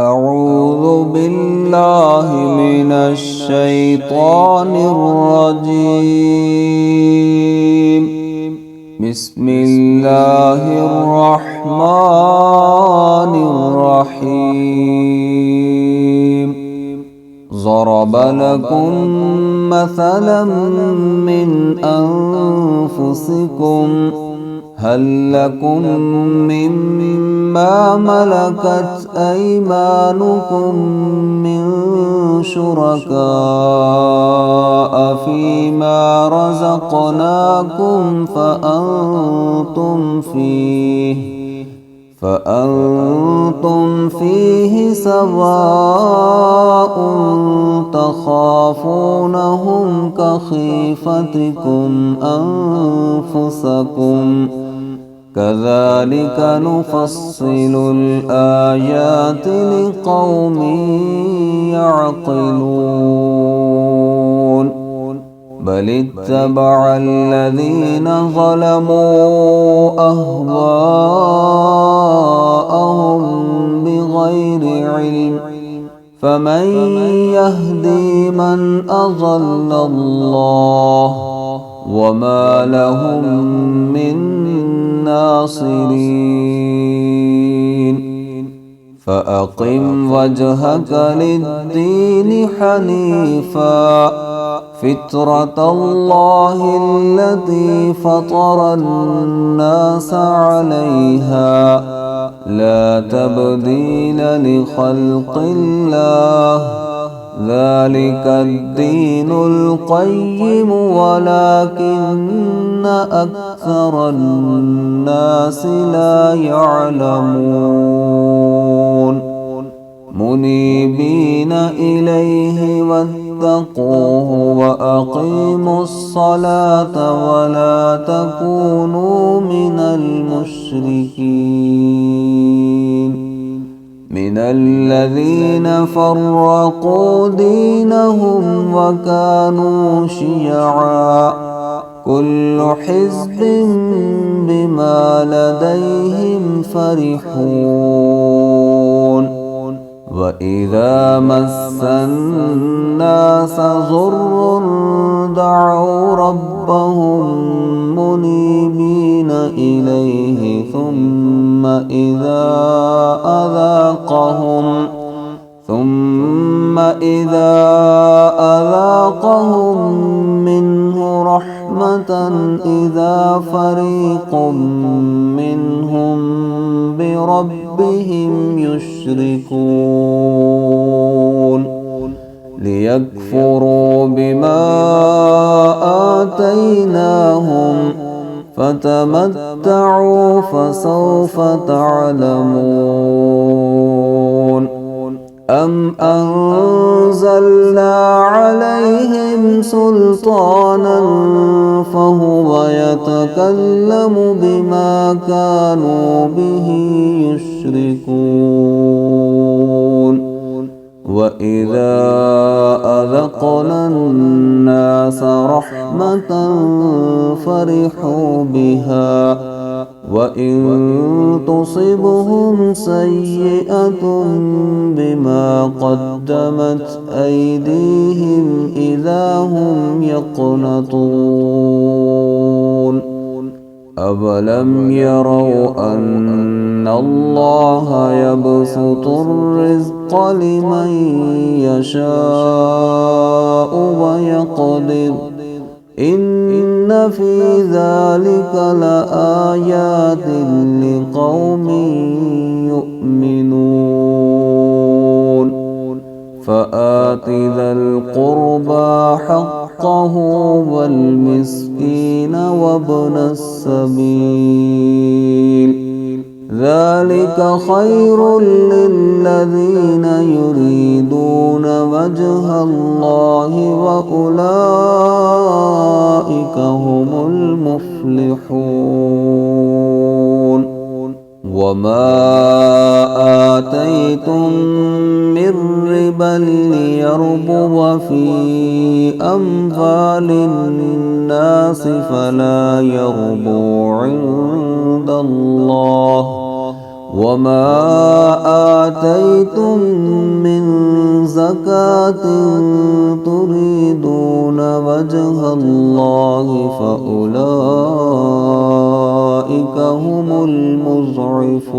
أعوذ بالله من الشيطان الرجيم. بسم الله الرحمن الرحيم. ضرب لكم مثلا من أنفسكم هل لكم مما ملكت أيمانكم من شركاء فيما رزقناكم فأنتم فيه سواء تخافونهم كخيفتكم أنفسكم كذلك نفصل الآيات لقوم يعقلون. بل اتبع الذين ظلموا أهواءهم بغير علم فمن يهدي من أضل الله وما لهم من ناصرين. فأقم وجهك للدين حنيفا فطرة الله التي فطر الناس عليها لا تبديل لخلق الله ذلك الدين القيم ولكن أكثر الناس لا يعلمون. منيبين إليه واتقوه وأقيموا الصلاة ولا تكونوا من المشركين من الذين فرقوا دينهم وكانوا شيعا كل حزب بما لديهم فرحون. وإذا مس الناس ضر دعوا ربهم منيبين إليه ثم إذا أذاقهم منه رحمة إذا فريق منهم بربهم يشركون ليكفروا بما آتيناهم فتمتعوا فسوف تعلمون. أم أنزلنا عليهم سلطانا فهو يتكلم بما كانوا به يشركون. وإذا أذقنا الناس رحمة فرحوا بها وإن تصبهم سيئة بما قدمت أيديهم إذا هم يقنطون. أولم يروا أن الله يبسط الرزق لمن يشاء ويقدر إن في ذلك لآيات لقوم يؤمنون. فآت ذا القربى حقه والمسكين وابن السبيل ذلك خير للذين يريدون وجه الله وأولئك هم المفلحون. وما آتيتم من ربا ليربو في أموال الناس فلا يربو عند الله وما آتيتم من زكاة تريدون وجه الله فأولئك هم المضعفون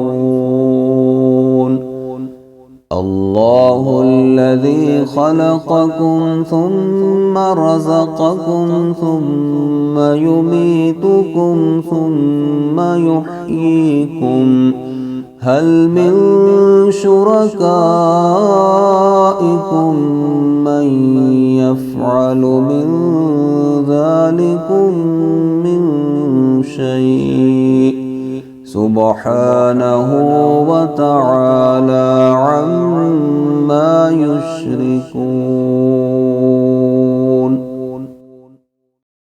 الله الذي خلقكم ثم رزقكم ثم يميتكم ثم يحييكم هل من شركائكم من يفعل من ذلكم من شيء سبحانه وتعالى عما يشركون